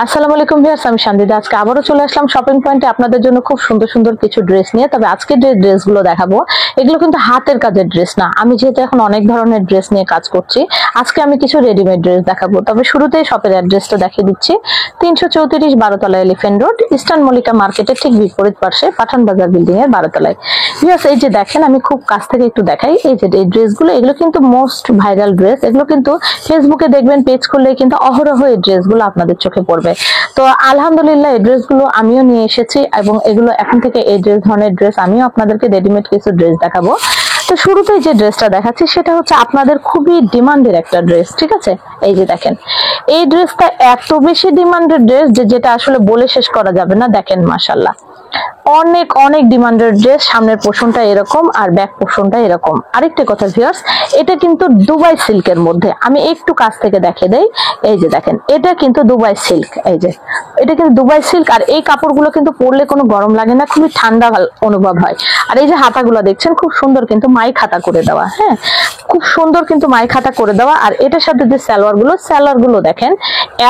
আসসালামু আলাইকুম ভিউয়ার্স, আমি শান্তিদা। আজকে আবারও চলে আসলাম শপিং পয়েন্টে আপনাদের জন্য খুব সুন্দর সুন্দর কিছু ড্রেস নিয়ে। তবে আজকে যে ড্রেসগুলো দেখাবো এগুলো কিন্তু হাতের কাজের ড্রেস না। আমি যেহেতু এখন অনেক ধরনের ড্রেস নিয়ে কাজ করছি, আজকে আমি কিছু রেডিমেড ড্রেস দেখাবো। তবে শুরুতেই শপের অ্যাড্রেসটা দেখিয়ে দিচ্ছি। 334 12তলা এলিফ্যান্ট রোড, ইস্টার্ন মল্লিকা মার্কেটের ঠিক বিপরীত পাশে পাঠান বাজার বিল্ডিং এর 12তলায়। ভিউয়ার্স, এই যে দেখেন, আমি খুব কাছ থেকে একটু দেখাই। এই যে এই ড্রেসগুলো, এগুলো কিন্তু মোস্ট ভাইরাল ড্রেস। এগুলো কিন্তু ফেসবুকে দেখবেন, পেজ খুললে কিন্তু অহরহ এই ড্রেসগুলো আপনাদের চোখে পড়বে। তো আলহামদুলিল্লাহ, এই ড্রেসগুলো আমিও নিয়ে এসেছি এবং এগুলো এখন থেকে এই ধরনের ড্রেস আমিও আপনাদেরকে রেডিমেড কিছু ড্রেস দেখাবো। তো শুরুতেই যে ড্রেসটা দেখাচ্ছি সেটা হচ্ছে আপনাদের খুবই ডিমান্ডের একটা ড্রেস, ঠিক আছে? এই যে দেখেন, এই ড্রেসটা এত বেশি ডিমান্ডের ড্রেস যে যেটা আসলে বলে শেষ করা যাবে না। দেখেন, মাশাআল্লাহ, অনেক অনেক ডিমান্ডের ড্রেস। সামনের পোর্শনটা এরকম আর ব্যাক পোর্শনটা এরকম। আরেকটা কথা ভিউয়ার্স, এটা কিন্তু দুবাই সিল্কের মধ্যে। আমি একটু কাছ থেকে দেখিয়ে দেই। এই যে দেখেন, এটা কিন্তু দুবাই সিল্ক। এই যে এটা কিন্তু দুবাই সিল্ক, আর এই কাপড়গুলো কিন্তু পরলে কোনো গরম লাগে না, খুবই ঠান্ডা অনুভব হয়। আর এই যে হাতাগুলো দেখছেন, খুব সুন্দর কিন্তু মাই খাতা করে দেওয়া। হ্যাঁ, খুব সুন্দর কিন্তু মাই খাতা করে দেওয়া। আর এটার সাথে যে সালোয়ার গুলো দেখেন,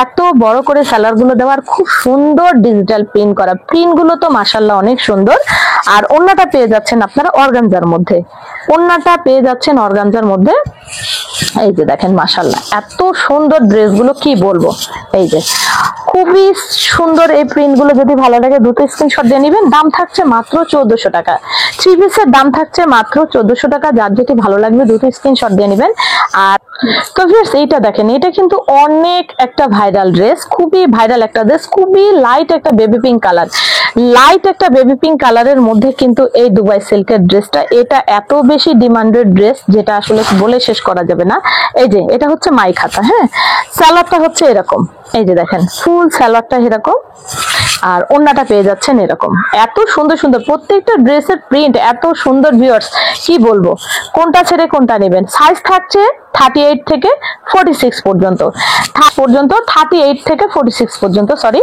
এত বড় করে সালোয়ার গুলো দেওয়ার, খুব সুন্দর ডিজিটাল প্রিন্ট করা। প্রিন্ট গুলো তো মাশাআল্লাহ অনেক সুন্দর। আর ওন্নাটা পেয়ে যাচ্ছেন আপনারা অর্গানজার মধ্যে। ওন্নাটা পেয়ে যাচ্ছেন অর্গানজার মধ্যে। এই যে দেখেন, মাশাআল্লাহ এত সুন্দর ড্রেসগুলো, কি বলবো। এই যে খুবই সুন্দর এই প্রিন্টগুলো। যদি ভালো লাগে দুটো স্ক্রিনশট দিয়ে নেবেন। দাম থাকছে মাত্র 1400 টাকা। থ্রি পিসের দাম থাকছে মাত্র 1400 টাকা। যার যেটি ভালো লাগবে দুটো স্ক্রিনশট দিয়ে নেবেন। আর তো ভিউয়ার্স, এইটা দেখেন, এটা কিন্তু অনেক একটা ভাইরাল ড্রেস, খুবই ভাইরাল একটা ড্রেস। খুবই লাইট একটা বেবি পিঙ্ক কালার, লাইট একটা বেবি পিঙ্ক কালারের মধ্যে কিন্তু এই দুবাই সিল্কের ড্রেসটা। এটা এত বেশি ডিমান্ডেড ড্রেস যেটা আসলে বলে শেষ করা যাবে না। এই যে এটা হচ্ছে মাই খাতা। হ্যাঁ, সালোয়ারটা হচ্ছে এরকম। এই যে দেখেন, ফুল সালোয়ারটা এরকম, আর ওন্নাটা পেয়ে যাচ্ছেন এরকম। এত সুন্দর সুন্দর প্রত্যেকটা ড্রেসের প্রিন্ট এত সুন্দর ভিউয়ার্স, কি বলবো। কোনটা ছেড়ে কোনটা নেবেন। সাইজ থাকছে 38 থেকে 46 পর্যন্ত। 38 থেকে 46 পর্যন্ত, সরি।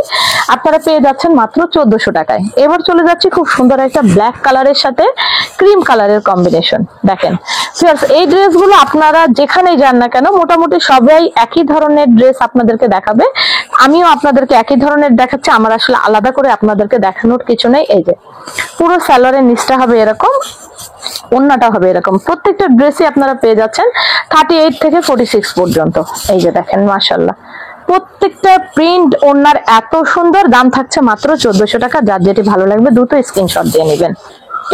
আপনারা পেয়ে যাচ্ছেন মাত্র 1400 টাকায়। এবার চলে যাচ্ছি খুব সুন্দর একটা ব্ল্যাক কালারের সাথে ক্রিম কালারের কম্বিনেশন। দেখেন ভিউয়ার্স, এই ড্রেসগুলো আপনারা যেখানেই যান না কেন, মোটামুটি সবাই একই ধরনের ড্রেস আপনাদেরকে দেখাবে। আমিও আপনাদেরকে একই ধরনের দেখাচ্ছি, আমার আসলে আলাদা করে আপনাদেরকে দেখানোর কিছু নেই। এই যে পুরো সালোয়ারের নিচটা হবে এরকম, ওন্নাটা হবে এরকম। প্রত্যেকটা ড্রেসই আপনারা পেয়ে যাচ্ছেন 38 থেকে 46 পর্যন্ত। এই যে দেখেন, মাশাআল্লাহ প্রত্যেকটা প্রিন্ট ওন্নার এত সুন্দর। দাম থাকছে মাত্র 1400 টাকা। যার যেটি ভালো লাগবে দুটো স্ক্রিনশট দিয়ে নেবেন।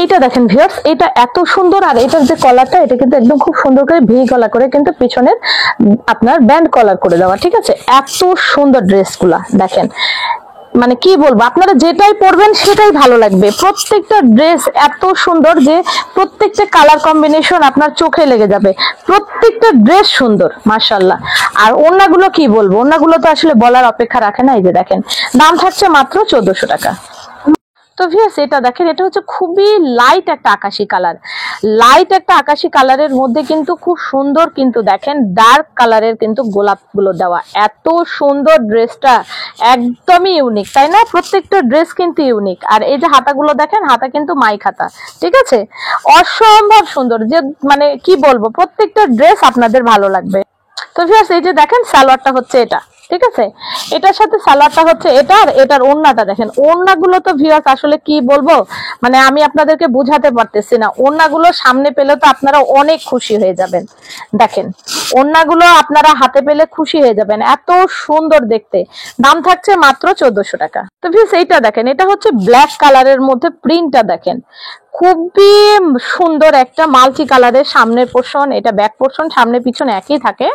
এটা দেখেন ভিউয়ার্স, এটা এত সুন্দর। আর এটার যে কলারটা, এটা কিন্তু একদম খুব সুন্দর করে ভি গলা করে কিন্তু পিছনের আপনার ব্যান্ড কলার করে দেওয়া, ঠিক আছে? এত সুন্দর ড্রেসগুলা দেখেন, মানে কি বলবো, আপনারা যেটাই পরবেন সেটাই ভালো লাগবে। প্রত্যেকটা ড্রেস এত সুন্দর যে প্রত্যেকটা কালার কম্বিনেশন আপনার চোখে লেগে যাবে। প্রত্যেকটা ড্রেস সুন্দর, মাশাআল্লাহ। আর ওন্নাগুলো কি বলবো, ওন্নাগুলো তো আসলে বলার অপেক্ষা রাখে না। এই যে দেখেন, দাম থাকছে মাত্র 1400 টাকা। তো ভিউয়ার্স, এটা দেখেন, এটা হচ্ছে খুবই লাইট একটা আকাশি কালার। লাইট একটা আকাশি কালারের মধ্যে কিন্তু খুব সুন্দর কিন্তু দেখেন ডার্ক কালারের কিন্তু গোলাপ গুলো দেওয়া। এত সুন্দর ড্রেসটা, একদমই ইউনিক, তাই না? প্রত্যেকটা ড্রেস কিন্তু ইউনিক। আর এই যে হাতাগুলো দেখেন, হাতা কিন্তু মাই খাতা, ঠিক আছে? অসম্ভব সুন্দর, যে মানে কি বলবো, প্রত্যেকটা ড্রেস আপনাদের ভালো লাগবে। তো ভিউয়ার্স, এই যে দেখেন, সালোয়ারটা হচ্ছে এটা, ঠিক আছে? এটার সাথে সালোয়ারটা হচ্ছে এটা। আর এটার ওন্নাটা দেখেন। ওন্নাগুলো তো ভিউয়ার্স আসলে কি বলবো, মানে আমি আপনাদেরকে বুঝাতে পারতেছি না। ওন্নাগুলো সামনে পেলে তো আপনারা অনেক খুশি হয়ে যাবেন। দেখেন, ওন্নাগুলো আপনারা হাতে পেলে খুশি হয়ে যাবেন, এত সুন্দর দেখতে। দাম থাকছে মাত্র 1400 টাকা। তো ভিউয়ার্স, এইটা দেখেন, এটা হচ্ছে ব্ল্যাক কালারের মধ্যে। প্রিন্টটা দেখেন, খুবই সুন্দর একটা মাল্টি কালারের সামনের পোর্শন, এটা ব্যাক পোর্শন, সামনে পিছনে একই থাকে।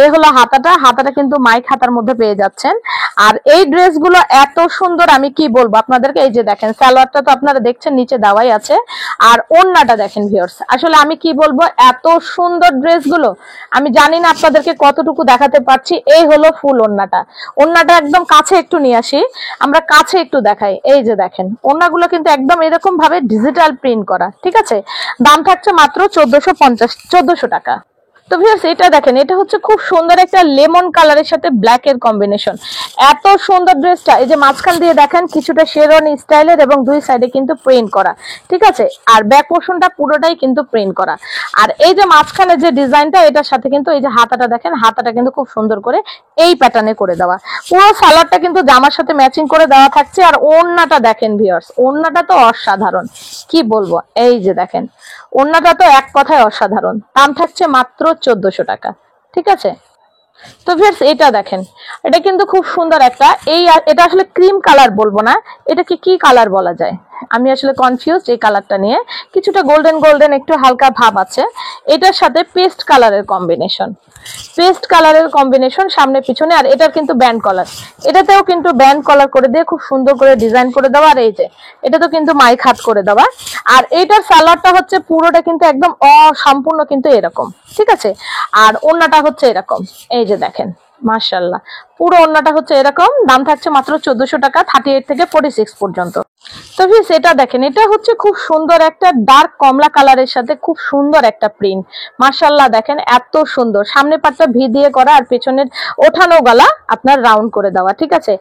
এই হলো হাতাটা। হাতাটা কিন্তু মাইক হাতার মধ্যে পেয়ে যাচ্ছেন। আর এই ড্রেসগুলো এত সুন্দর, আমি কি বলবো আপনাদেরকে। এই যে দেখেন, সালোয়ারটা তো আপনারা দেখছেন নিচে দেওয়াই আছে। আর ওন্নাটা দেখেন ভিউয়ার্স, আসলে আমি কি বলবো, এত সুন্দর ড্রেসগুলো আমি জানি না আপনাদেরকে কতটুকু দেখাতে পারছি। এই হলো ফুল ওন্নাটা। ওন্নাটা একদম কাছে একটু নিয়ে আসি, আমরা কাছে একটু দেখাই। এই যে দেখেন, ওন্নাগুলো কিন্তু একদম এরকম ভাবে ডিজিটাল প্রিন্ট করা, ঠিক আছে? দাম থাকছে মাত্র 1450 টাকা। তো ভিউয়ার্স এটা দেখেন, এটা হচ্ছে খুব সুন্দর একটা লেমন কালারের সাথে ব্ল্যাক এর কম্বিনেশন। এত সুন্দর ড্রেসটা, এই যে মাঝখান দিয়ে দেখেন কিছুটা শেরওয়ানি স্টাইলের এবং দুই সাইডে কিন্তু প্রিন্ট করা, ঠিক আছে। আর ব্যাক পোর্শনটা পুরোটাই কিন্তু প্রিন্ট করা। আর এই যে মাঝখানে যে ডিজাইনটা, এটার সাথে কিন্তু এই যে হাতাটা দেখেন, হাতাটা কিন্তু খুব সুন্দর করে এই প্যাটার্নে করে দেওয়া। পুরো সালোয়ারটা কিন্তু জামার সাথে ম্যাচিং করে দেওয়া থাকছে। আর ওড়নাটা দেখেন ভিউয়ার্স, ওড়নাটা তো অসাধারণ, কি বলবো। এই যে দেখেন ওড়নাটা তো এক কথায় অসাধারণ। দাম থাকছে মাত্র 1400 টাকা, ঠিক আছে। তো ভিউয়ার্স এটা দেখেন, এটা কিন্তু খুব সুন্দর একটা, এটা আসলে ক্রিম কালার বলবো না, এটাকে কি কালার বলা যায় আমি আসলে কনফিউজড এই কালারটা নিয়ে। কিছুটা গোল্ডেন গোল্ডেন একটু হালকা ভাব আছে। এটার সাথে পেস্ট কালারের কম্বিনেশন, পেস্ট কালারের কম্বিনেশন সামনে পিছনে। আর এটার কিন্তু ব্যান্ড কলার, এটাতেও কিন্তু ব্যান্ড কলার করে দিয়ে খুব সুন্দর করে ডিজাইন করে দেওয়া। আর এই যে এটা তো কিন্তু মাইক হাত করে দেওয়া। আর এইটার সালোয়ারটা হচ্ছে পুরোটা কিন্তু একদম অসম্পূর্ণ কিন্তু এরকম, ঠিক আছে। আর ওড়নাটা হচ্ছে এরকম, এই যে দেখেন মাশাআল্লাহ, পুরো ওড়নাটা হচ্ছে এরকম। দাম থাকছে মাত্র 1400 টাকা, 38 থেকে 46 পর্যন্ত। তো ভিউয়ার্স এটা দেখেন, এটা হচ্ছে খুব সুন্দর একটা ডার্ক কমলা কালারের সাথে খুব সুন্দর একটা প্রিন্ট। মাশাআল্লাহ দেখেন এত সুন্দর, সামনে পাটটা ভি দিয়ে করা আর পেছনের ওঠানো গলা আপনার রাউন্ড করে দেওয়া, ঠিক আছে।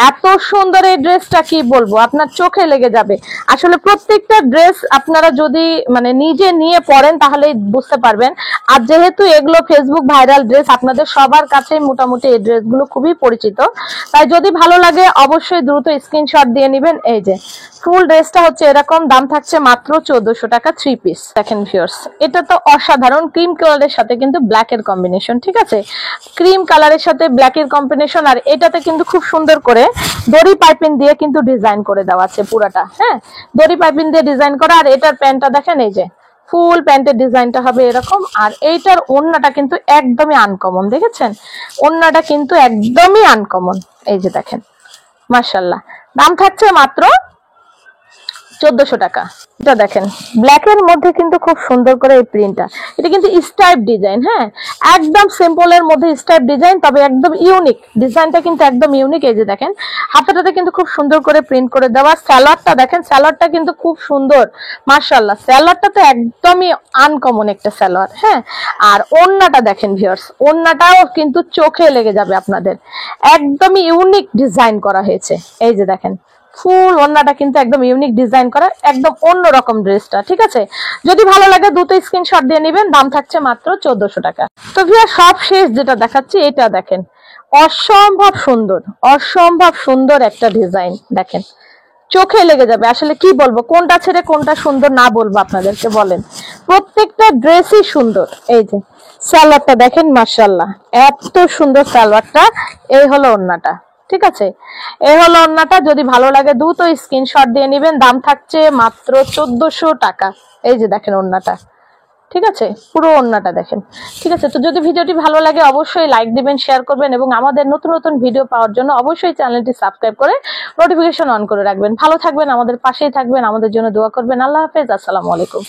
এত সুন্দর এই ড্রেসটা, কি বলবো, আপনার চোখে লেগে যাবে। আসলে প্রত্যেকটা ড্রেস আপনারা যদি মানে নিজে নিয়ে পড়েন তাহলে বুঝতে পারবেন। আর যেহেতু এগুলো ফেসবুক ভাইরাল ড্রেস, আপনাদের সবার কাছেই মোটামুটি এই ড্রেসগুলো খুবই পরিচিত, তাই যদি ভালো লাগে অবশ্যই দ্রুত স্ক্রিনশট দিয়ে নেবেন। এই যে ফুল ড্রেসটা হচ্ছে এরকম, দাম থাকছে মাত্র 1400 টাকা, 3 পিস। দেখেন ভিউয়ার্স এটা তো অসাধারণ, ক্রিম কালারের সাথে কিন্তু ব্ল্যাক এর কম্বিনেশন, ঠিক আছে। ক্রিম কালারের সাথে ব্ল্যাক এর কম্বিনেশন। আর এটাতে কিন্তু খুব সুন্দর করে দড়ি পাইপিং দিয়ে কিন্তু ডিজাইন করে দেওয়া আছে পুরাটা, হ্যাঁ, দড়ি পাইপিং দিয়ে ডিজাইন করা। আর এটার প্যান্টটা দেখেন, এই যে ফুল প্যান্টের ডিজাইনটা হবে এরকম। আর এইটার ওড়নাটা কিন্তু একদমই আনকমন, দেখেছেন ওড়নাটা কিন্তু একদমই আনকমন, এই যে দেখেন মাশাআল্লাহ। দাম থাকছে মাত্র 1400 টাকা। এটা দেখেন ব্ল্যাক এর মধ্যে কিন্তু খুব সুন্দর করে এই প্রিন্টটা, এটা কিন্তু স্টাইপ ডিজাইন, হ্যাঁ, একদম সিম্পল এর মধ্যে স্টাইপ ডিজাইন, তবে একদম ইউনিক ডিজাইনটা কিন্তু একদম ইউনিক। এই যে দেখেন হাতাটাতে কিন্তু খুব সুন্দর করে প্রিন্ট করে দেওয়া। সালোয়ারটা দেখেন, সালোয়ারটা কিন্তু খুব সুন্দর মাশাআল্লাহ, সালোয়ারটা তো একদমই আনকমন একটা সালোয়ার, হ্যাঁ। আর ওড়নাটা দেখেন ভিউয়ার্স, ওড়নাটাও কিন্তু চোখে লেগে যাবে আপনাদের, একদমই ইউনিক ডিজাইন করা হয়েছে। এই যে দেখেন ফুল ওড়নাটা কিন্তু একদম ইউনিক ডিজাইন করা, একদম অন্যরকম ড্রেসটা, ঠিক আছে। যদি ভালো লাগে দ্রুত স্ক্রিনশট দিয়ে নেবেন, দাম থাকছে মাত্র 1400 টাকা। তো ভিউয়ার সব শেষ যেটা দেখাচ্ছি, এটা দেখেন অসম্ভব সুন্দর, অসম্ভব সুন্দর একটা ডিজাইন, দেখেন চোখে লেগে যাবে। আসলে কি বলবো, কোনটা ছেড়ে কোনটা সুন্দর না বলবো আপনাদেরকে বলেন, প্রত্যেকটা ড্রেসই সুন্দর। এই যে সালোয়ারটা দেখেন মাশাআল্লাহ, এত সুন্দর সালোয়ারটা। এই হলো ওড়নাটা, ঠিক আছে, এই হলো ওড়নাটা। যদি ভালো লাগে দ্রুত স্ক্রিনশট দিয়ে নেবেন, দাম থাকছে মাত্র 1400 টাকা। এই যে দেখেন ওড়নাটা, ঠিক আছে, পুরো ওড়নাটা দেখেন, ঠিক আছে। তো যদি ভিডিওটি ভালো লাগে অবশ্যই লাইক দিবেন, শেয়ার করবেন এবং আমাদের নতুন নতুন ভিডিও পাওয়ার জন্য অবশ্যই চ্যানেলটি সাবস্ক্রাইব করে নোটিফিকেশন অন করে রাখবেন। ভালো থাকবেন, আমাদের পাশেই থাকবেন, আমাদের জন্য দোয়া করবেন। আল্লাহ হাফেজ, আসসালামু আলাইকুম।